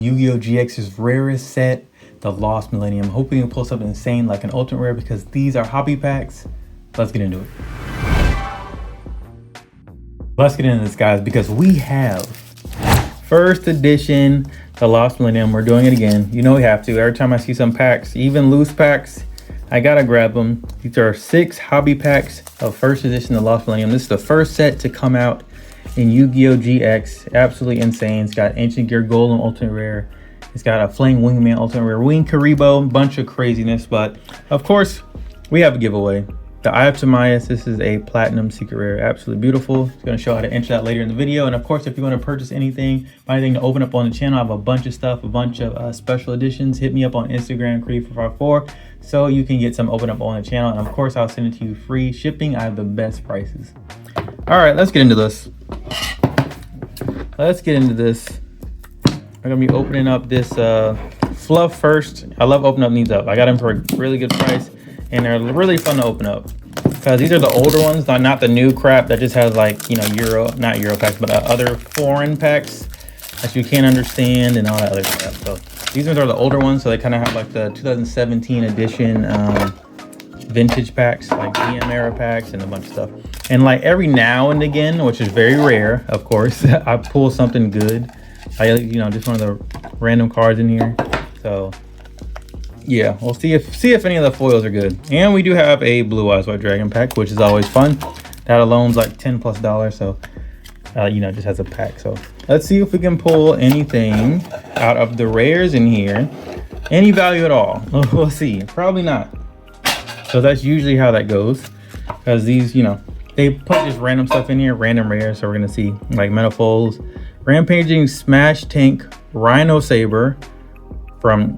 Yu-Gi-Oh! GX's rarest set, the Lost Millennium. Hoping we can pull something insane like an ultimate rare because these are hobby packs. Let's get into it. Let's get into this, guys, because we have first edition, the Lost Millennium. We're doing it again. You know we have to. Every time I see some packs, even loose packs, I gotta grab them. These are 6 hobby packs of first edition, the Lost Millennium. This is the first set to come out in Yu-Gi-Oh! GX. Absolutely insane. It's got Ancient Gear Golem ultimate rare. It's got a Flame Wingman ultimate rare, Wing Karibo, bunch of craziness. But of course, we have a giveaway. The Eye of Timaeus. This is a platinum secret rare. Absolutely beautiful. It's going to show how to enter that later in the video. And of course, if you want to purchase anything, buy anything to open up on the channel, I have a bunch of stuff, a bunch of special editions. Hit me up on Instagram, Creed454, so you can get some open up on the channel. And of course, I'll send it to you free shipping. I have the best prices. All right, let's get into this. We're gonna be opening up this fluff first. I love opening up these up. I got them for a really good price, and they're really fun to open up because these are the older ones, not the new crap that just has, like, you know, not Euro packs, but other foreign packs that you can't understand and all that other stuff. So these ones are the older ones, so they kind of have like the 2017 edition vintage packs, like DM era packs and a bunch of stuff. And like every now and again, which is very rare, of course, I pull something good. Just one of the random cards in here. So yeah, we'll see if any of the foils are good. And we do have a Blue Eyes White Dragon pack, which is always fun. That alone's like $10+. So just has a pack. So let's see if we can pull anything out of the rares in here. Any value at all. We'll see. Probably not. So that's usually how that goes, because these, they put just random stuff in here, random rares. So we're gonna see like Metafolds, Rampaging Smash Tank, Rhino Saber from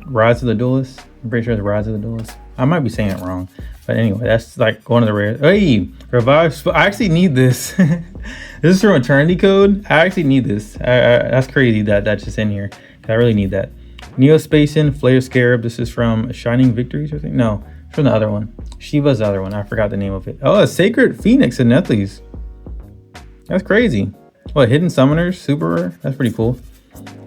Rise of the Duelist. I'm pretty sure it's Rise of the Duelist. I might be saying it wrong, but anyway, that's like one of the rares. Hey, Revive. I actually need this. This is from Eternity Code. I actually need this. That's crazy that that's just in here. I really need that. Neospacian, Flare Scarab. This is from Shining Victories, I think. No, from the other one. Shiva's the other one. I forgot the name of it. Oh, a Sacred Phoenix and Nethys. That's crazy. What, Hidden Summoners, super rare? That's pretty cool.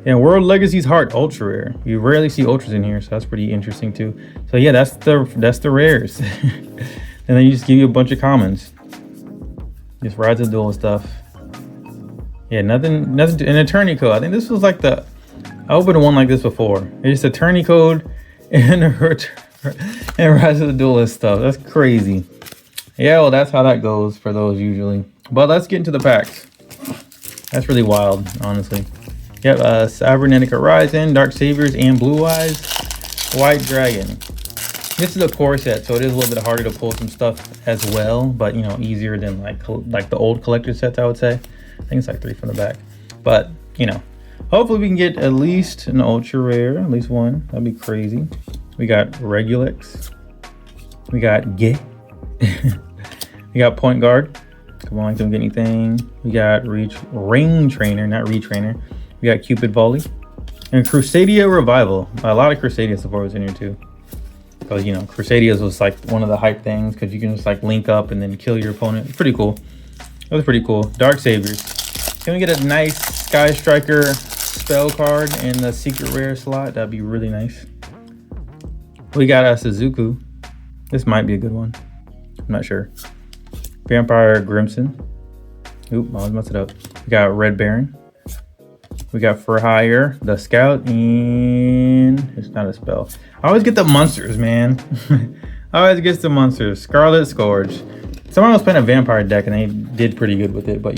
And World Legacy's Heart, ultra rare. You rarely see ultras in here, so that's pretty interesting too. So yeah, that's the rares. And then you just give you a bunch of commons. Just Rise of the Duel stuff. Yeah, nothing. An Eternity Code. I think this was like I opened one like this before. It's just Eternity Code and Rise of the Duelist stuff. That's crazy. Yeah, well, that's how that goes for those usually. But let's get into the packs. That's really wild, honestly. Yep, Cybernetic Horizon, Dark Saviors, and Blue Eyes White Dragon. This is a core set, so it is a little bit harder to pull some stuff as well, but easier than like the old collector sets, I would say. I think it's like 3 from the back. But hopefully we can get at least an ultra rare, at least one. That'd be crazy. We got Regulix. We got Gay. We got Point Guard. Come on, don't get anything. We got Ring Trainer, not Retrainer. We got Cupid Volley. And Crusadia Revival. A lot of Crusadia support was in here too. Because, Crusadias was like one of the hype things, because you can just like link up and then kill your opponent. It's pretty cool. That was pretty cool. Dark Saviors. Can we get a nice Sky Striker spell card in the secret rare slot? That'd be really nice. We got a Suzuku. This might be a good one. I'm not sure. Vampire Grimson. Oop, I always messed it up. We got Red Baron. We got For Hire, the Scout, and it's not a spell. I always get the monsters, man. I always get the monsters. Scarlet Scourge. Someone was playing a vampire deck and they did pretty good with it, but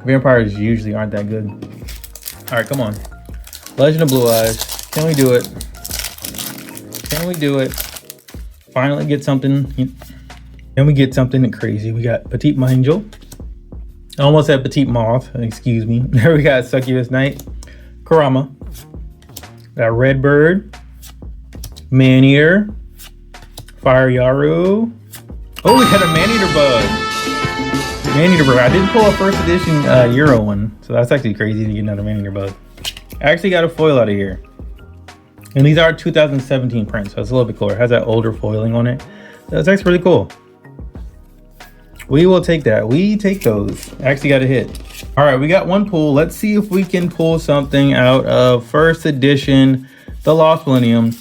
vampires usually aren't that good. All right, come on. Legend of Blue Eyes. Can we do it? Can we do it? Finally get something. Then we get something crazy. We got Petite Angel. I almost said Petite Moth. Excuse me. There we got Succubus Knight. Kurama. Got Redbird. Maneater. Fire Yaru. Oh, we got a Maneater Bug. Maneater Bug. I didn't pull a first edition Euro one, so that's actually crazy to get another Maneater Bug. I actually got a foil out of here. And these are 2017 prints, so it's a little bit cooler. It has that older foiling on it. That's actually really cool. We will take that. We take those. I actually got a hit. All right, we got one pull. Let's see if we can pull something out of first edition, the Lost Millennium.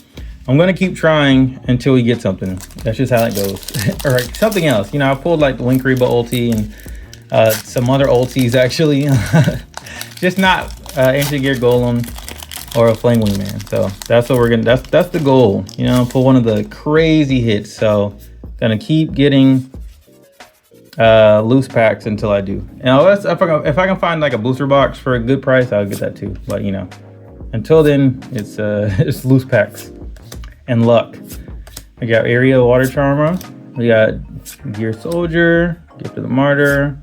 I'm gonna keep trying until we get something. That's just how it goes. Or something else. You know, I pulled like the Winkriba ulti and some other ultis actually. Just not Ancient Gear Golem or a Flame Wingman. So that's what we're gonna. That's the goal. You know, pull one of the crazy hits. So gonna keep getting loose packs until I do. And if I can find like a booster box for a good price, I'll get that too. But you know, until then, it's it's loose packs and luck. We got Area Water Charmer. We got Gear Soldier, Gift of the Martyr,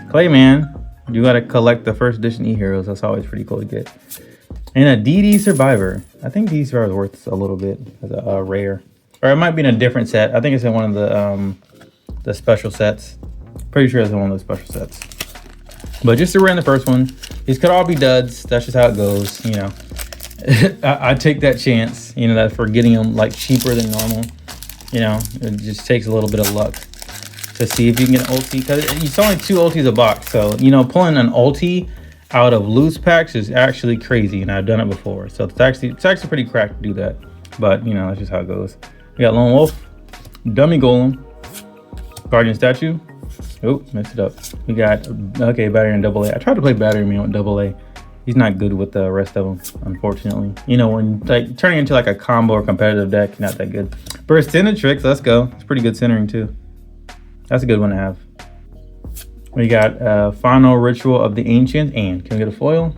Clayman. You gotta collect the first edition E-Heroes. That's always pretty cool to get. And a DD Survivor. I think DD Survivor is worth a little bit as a rare. Or it might be in a different set. I think it's in one of the special sets. Pretty sure it's in one of the special sets. But just to run the first one, these could all be duds. That's just how it goes, you know. I take that chance, you know, that for getting them like cheaper than normal. You know, it just takes a little bit of luck to see if you can get an ulti, because it's only 2 ultis a box. So, you know, pulling an ulti out of loose packs is actually crazy, and I've done it before. So it's actually pretty cracked to do that. But, you know, that's just how it goes. We got Lone Wolf, Dummy Golem, Guardian Statue. Oh, messed it up. We got, okay, Battery and AA. I tried to play Battery Man with AA. He's not good with the rest of them, unfortunately. You know, when like turning into like a combo or competitive deck, not that good. Burstinatrix, let's go. It's pretty good centering too. That's a good one to have. We got Final Ritual of the Ancients, and can we get a foil?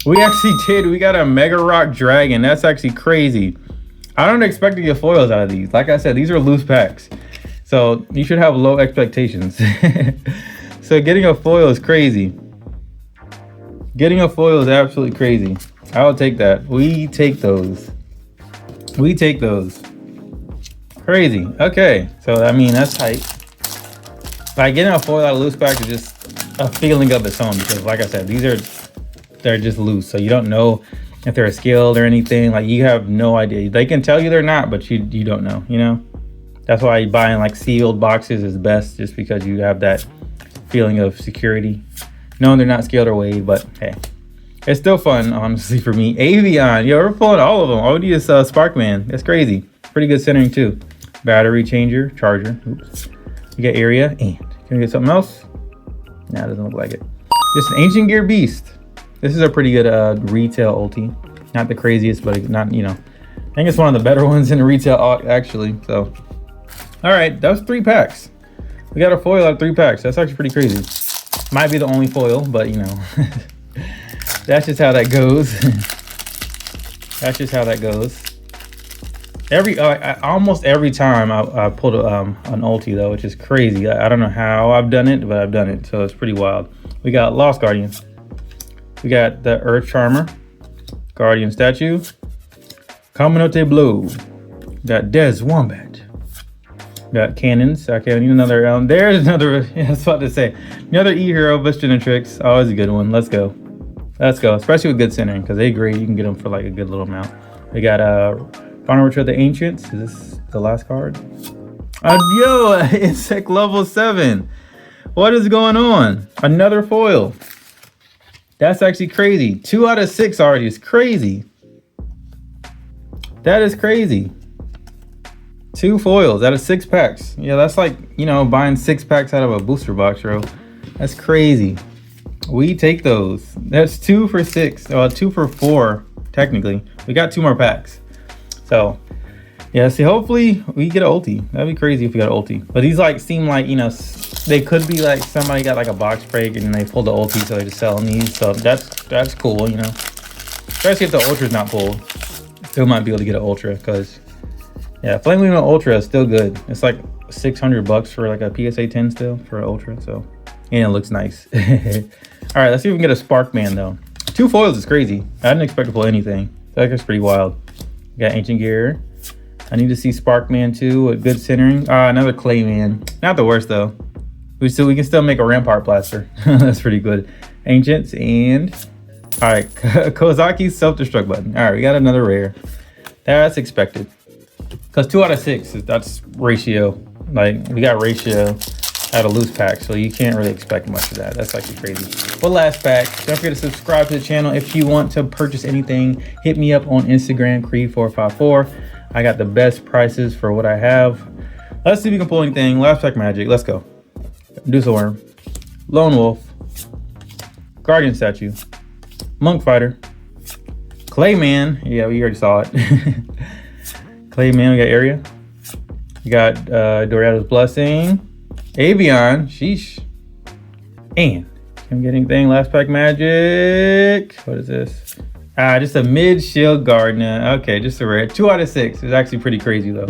We actually did. We got a Mega Rock Dragon. That's actually crazy. I don't expect to get foils out of these. Like I said, these are loose packs. So you should have low expectations. So getting a foil is crazy. Getting a foil is absolutely crazy. I will take that. We take those. We take those. Crazy. Okay. So, I mean, that's tight. Like, getting a foil out of loose pack is just a feeling of its own. Because, like I said, they're just loose. So, you don't know if they're skilled or anything. Like, you have no idea. They can tell you they're not, but you don't know, you know? That's why buying, like, sealed boxes is best. Just because you have that feeling of security. No, they're not scaled or weighed, but hey, it's still fun, honestly, for me. Avion, yo, we're pulling all of them. All we need is Sparkman. That's crazy. Pretty good centering too. Battery changer, charger. Oops. You got Area, and can we get something else? Nah, it doesn't look like it. Just an Ancient Gear Beast. This is a pretty good retail ulti. Not the craziest, but not, you know. I think it's one of the better ones in the retail, actually. So, all right, that was 3 packs. We got a foil out of 3 packs. That's actually pretty crazy. Might be the only foil, but you know, that's just how that goes. That's just how that goes. Almost every time I pulled an ulti though, which is crazy. I don't know how I've done it, but I've done it, so it's pretty wild. We got Lost Guardian. We got the Earth Charmer, Guardian Statue, Kaminote Blow. We got Des Wombat. Got cannons. Okay, I need another. There's another. Yeah, I was about to say another E-Hero, Burstinatrix. Always a good one. Let's go. Let's go. Especially with good centering, because they agree you can get them for like a good little amount. We got Final Ritual of the Ancients. Is this the last card? Yo, Insect level 7. What is going on? Another foil. That's actually crazy. 2 out of 6 already is crazy. That is crazy. 2 foils out of 6 packs. Yeah, that's like, you know, buying 6 packs out of a booster box, bro. That's crazy. We take those. That's 2 for 6. 2 for 4, technically. We got 2 more packs. So, yeah, see, hopefully we get an ulti. That'd be crazy if we got an ulti. But these, like, seem like, you know, they could be like somebody got like a box break and they pulled the ulti, so they're just selling these. So that's cool, you know. Especially if the ultra's not pulled. Still might be able to get an ultra, because yeah, Flame Wingman Ultra is still good. It's like $600 for like a PSA 10 still for an Ultra. So, and it looks nice. All right, let's see if we can get a Sparkman though. 2 foils is crazy. I didn't expect to pull anything. That's pretty wild. We got Ancient Gear. I need to see Sparkman too with good centering. Another Clayman. Not the worst though. We can still make a Rampart Blaster. That's pretty good. Ancients and all right, Kozaki's self-destruct button. All right, we got another rare. That's expected. Because 2 out of 6, that's ratio. Like, we got ratio. out of loose pack, so you can't really expect much of that. That's actually crazy. But last pack, don't forget to subscribe to the channel. If you want to purchase anything, hit me up on Instagram, Creed454. I got the best prices for what I have. Let's see if we can pull anything. Last pack magic. Let's go. Medusa Worm, Lone Wolf, Guardian Statue, Monk Fighter, Clayman. Yeah, we already saw it. Clayman. We got Area. We got Doriato's Blessing, Avion. Sheesh. And can we get anything? Last pack magic. What is this? Just a mid shield Gardener. Okay, just a rare. 2 out of 6. It's actually pretty crazy though.